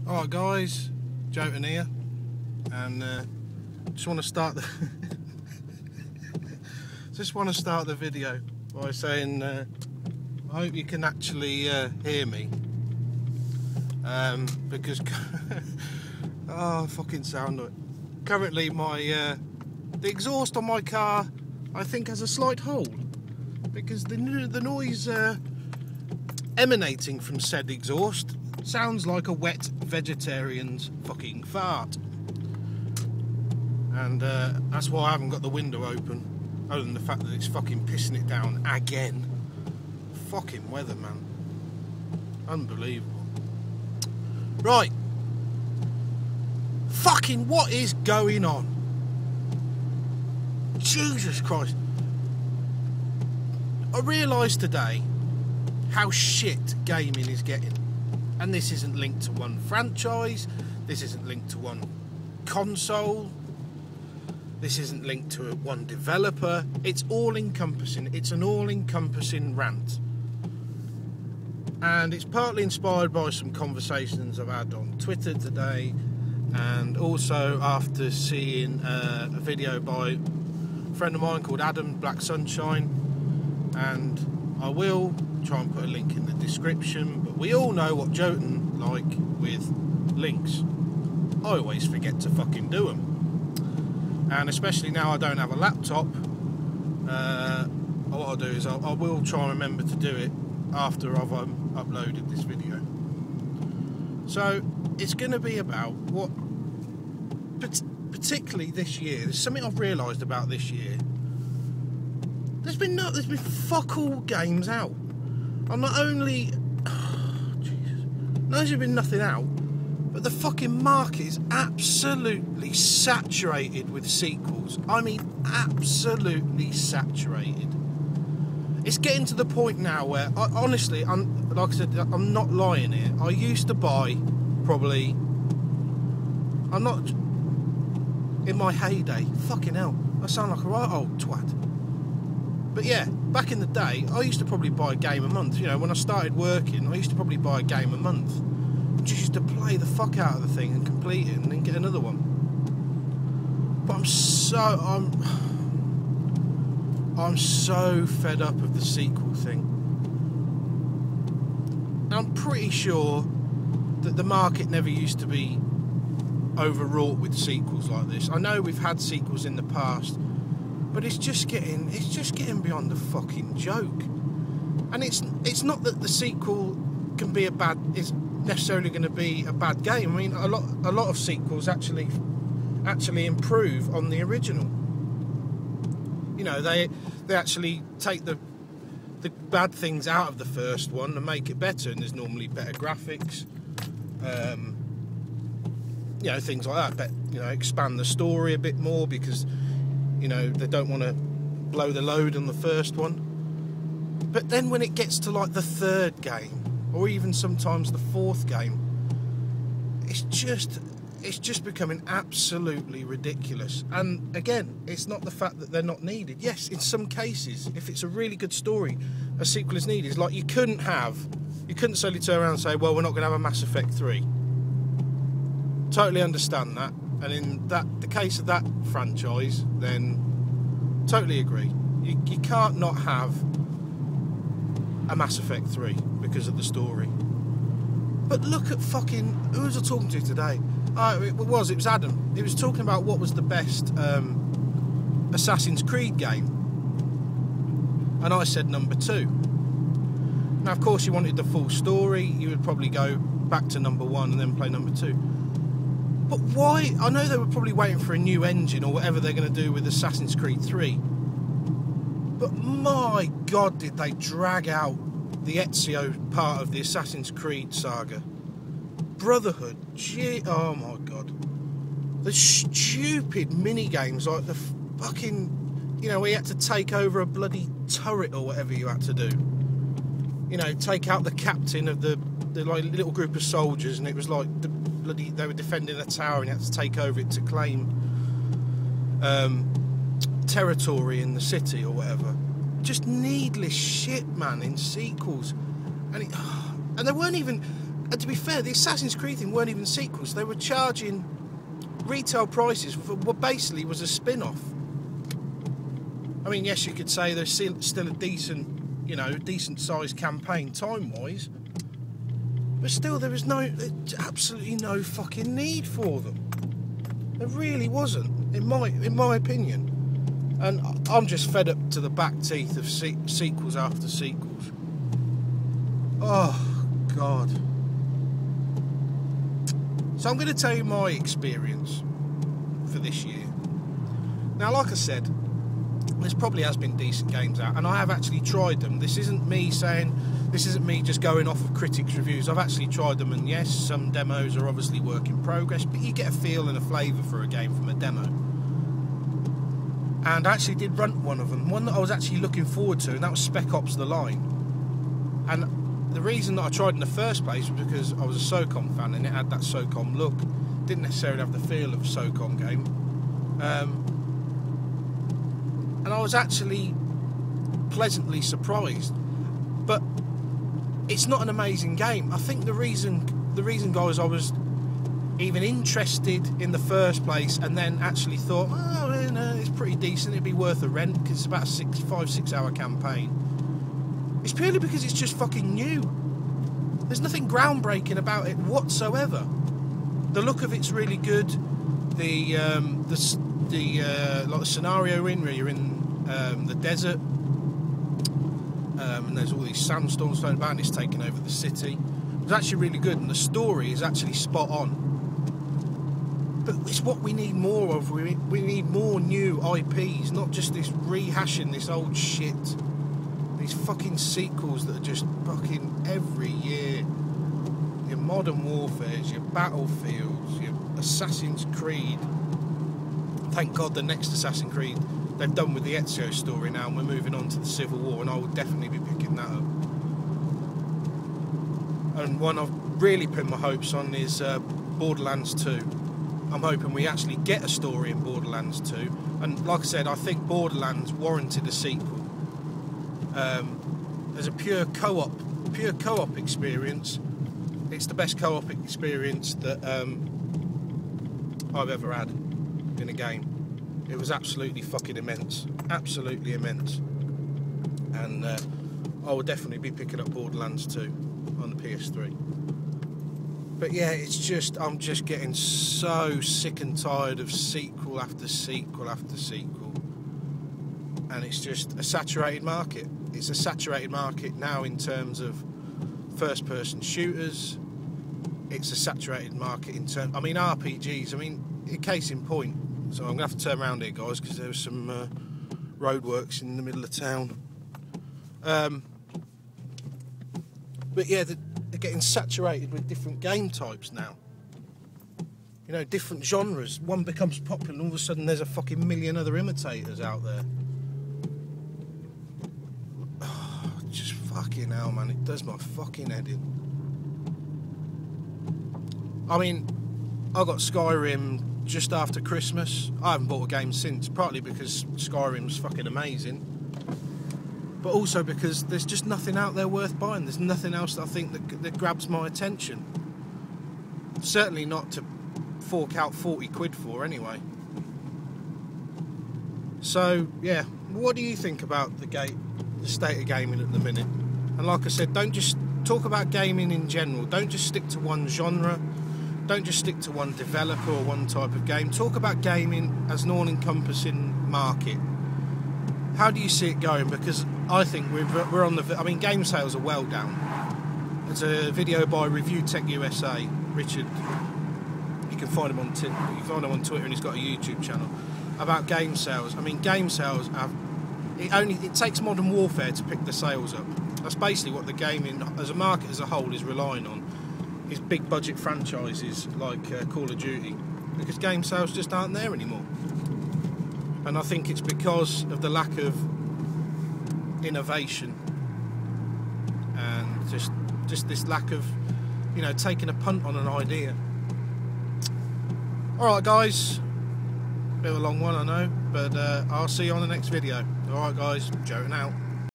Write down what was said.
Alright guys, Jotun here, and just want to start the video by saying I hope you can actually hear me, because oh fucking sound it. Currently the exhaust on my car I think has a slight hole because the noise emanating from said exhaust sounds like a wet vegetarian's fucking fart, and that's why I haven't got the window open, other than the fact that it's fucking pissing it down again. Fucking weather, man, unbelievable. Right, fucking what is going on? Jesus Christ. I realised today how shit gaming is getting. And this isn't linked to one franchise, this isn't linked to one console, this isn't linked to one developer. It's all encompassing. It's an all-encompassing rant. And it's partly inspired by some conversations I've had on Twitter today, and also after seeing a video by a friend of mine called Adam Black Sunshine, and I will try and put a link in the description, but we all know what Jotun like with links. I always forget to fucking do them, and especially now I don't have a laptop. What I'll do is I will try and remember to do it after I've uploaded this video. So it's going to be about what, particularly this year, there's something I've realised about this year. There's been fuck all games out. And not only, there's been nothing out, but the fucking market is absolutely saturated with sequels. I mean, absolutely saturated. It's getting to the point now where, honestly, like I said, I'm not lying here. I used to buy probably, I'm not, in my heyday, fucking hell, I sound like a right old twat. But yeah, back in the day, I used to probably buy a game a month. You know, when I started working, I used to probably buy a game a month. Just used to play the fuck out of the thing and complete it and then get another one. But I'm so fed up of the sequel thing. I'm pretty sure that the market never used to be overwrought with sequels like this. I know we've had sequels in the past, but it's just getting beyond the fucking joke. And it's not that the sequel can be is necessarily going to be a bad game. I mean, a lot of sequels actually improve on the original. You know, they actually take the bad things out of the first one and make it better, and there's normally better graphics, you know, things like that. But you know, expand the story a bit more because, you know, they don't want to blow the load on the first one. But then when it gets to like the third game, or even sometimes the fourth game, it's just becoming absolutely ridiculous. And again, it's not the fact that they're not needed. Yes, in some cases, if it's a really good story, a sequel is needed. It's like you couldn't suddenly turn around and say, well, we're not going to have a Mass Effect 3. Totally understand that. And in the case of that franchise, then totally agree. You can't not have a Mass Effect 3 because of the story. But look at fucking, who was I talking to today? It was Adam. He was talking about what was the best Assassin's Creed game, and I said number 2. Now, of course, you wanted the full story. You would probably go back to number 1 and then play number 2. But why? I know they were probably waiting for a new engine or whatever they're going to do with Assassin's Creed 3. But my God, did they drag out the Ezio part of the Assassin's Creed saga. Brotherhood, oh my God. The stupid mini-games, like the fucking, you know, where you had to take over a bloody turret or whatever you had to do. You know, take out the captain of the like little group of soldiers, and it was like the bloody, they were defending a tower and you had to take over it to claim territory in the city or whatever. Just needless shit, man, in sequels. And they weren't even, And to be fair, the Assassin's Creed thing weren't even sequels. They were charging retail prices for what basically was a spin-off. I mean, yes, you could say there's still a decent, you know, decent-sized campaign time-wise, but still, there was absolutely no fucking need for them. There really wasn't, in my opinion. And I'm just fed up to the back teeth of sequels after sequels. Oh, God. So I'm going to tell you my experience for this year. Now, like I said, there probably has been decent games out, and I have actually tried them. This isn't me just going off of critics' reviews. I've actually tried them, and yes, some demos are obviously work in progress, but you get a feel and a flavour for a game from a demo. And I actually did run one of them, one that I was actually looking forward to, and that was Spec Ops: The Line. And the reason that I tried in the first place was because I was a SOCOM fan, and it had that SOCOM look. Didn't necessarily have the feel of a SOCOM game. And I was actually pleasantly surprised. But it's not an amazing game. I think the reason, guys, I was even interested in the first place, and then actually thought, oh, you know, it's pretty decent, it'd be worth a rent, because it's about a 5-6 hour campaign. It's purely because it's just fucking new. There's nothing groundbreaking about it whatsoever. The look of it's really good. Like the scenario where you're in the desert, and there's all these sandstorms flowing about, and it's taking over the city. It's actually really good, and the story is actually spot on. But it's what we need more of. We need more new IPs, not just this rehashing this old shit. These fucking sequels that are just fucking every year. Your Modern Warfares, your Battlefields, your Assassin's Creed. Thank God the next Assassin's Creed they've done with the Ezio story now, and we're moving on to the Civil War, and I will definitely be picking that up. And one I've really put my hopes on is Borderlands 2. I'm hoping we actually get a story in Borderlands 2, and like I said, I think Borderlands warranted a sequel. As a pure co-op experience, it's the best co-op experience that I've ever had in a game. It was absolutely fucking immense, absolutely immense, and I will definitely be picking up Borderlands 2 on the PS3. But yeah, it's just, I'm just getting so sick and tired of sequel after sequel after sequel, and it's just a saturated market. It's a saturated market now in terms of first-person shooters. It's a saturated market in terms, I mean, RPGs. I mean, a case in point. So I'm going to have to turn around here, guys, because there was some roadworks in the middle of town. But yeah, they're getting saturated with different game types now. You know, different genres. One becomes popular, and all of a sudden there's a fucking million other imitators out there. Oh, just fucking hell, man. It does my fucking head in. I mean, I got Skyrim just after Christmas. I haven't bought a game since, partly because Skyrim's fucking amazing, but also because there's just nothing out there worth buying. There's nothing else that I think that grabs my attention. Certainly not to fork out 40 quid for anyway. So yeah, what do you think about the state of gaming at the minute? And like I said, don't just talk about gaming in general. Don't just stick to one genre. Don't just stick to one developer or one type of game. Talk about gaming as an all-encompassing market. How do you see it going? Because I think we're on the... I mean, game sales are well down. There's a video by Review Tech USA, Richard. You can find him on Twitter, and he's got a YouTube channel about game sales. I mean, game sales have... It takes Modern Warfare to pick the sales up. That's basically what the gaming, as a market as a whole, is relying on. Is big budget franchises like Call of Duty, because game sales just aren't there anymore. And I think it's because of the lack of innovation and just this lack of, you know, taking a punt on an idea. Alright guys, bit of a long one I know, but I'll see you on the next video. Alright guys, Jotun out.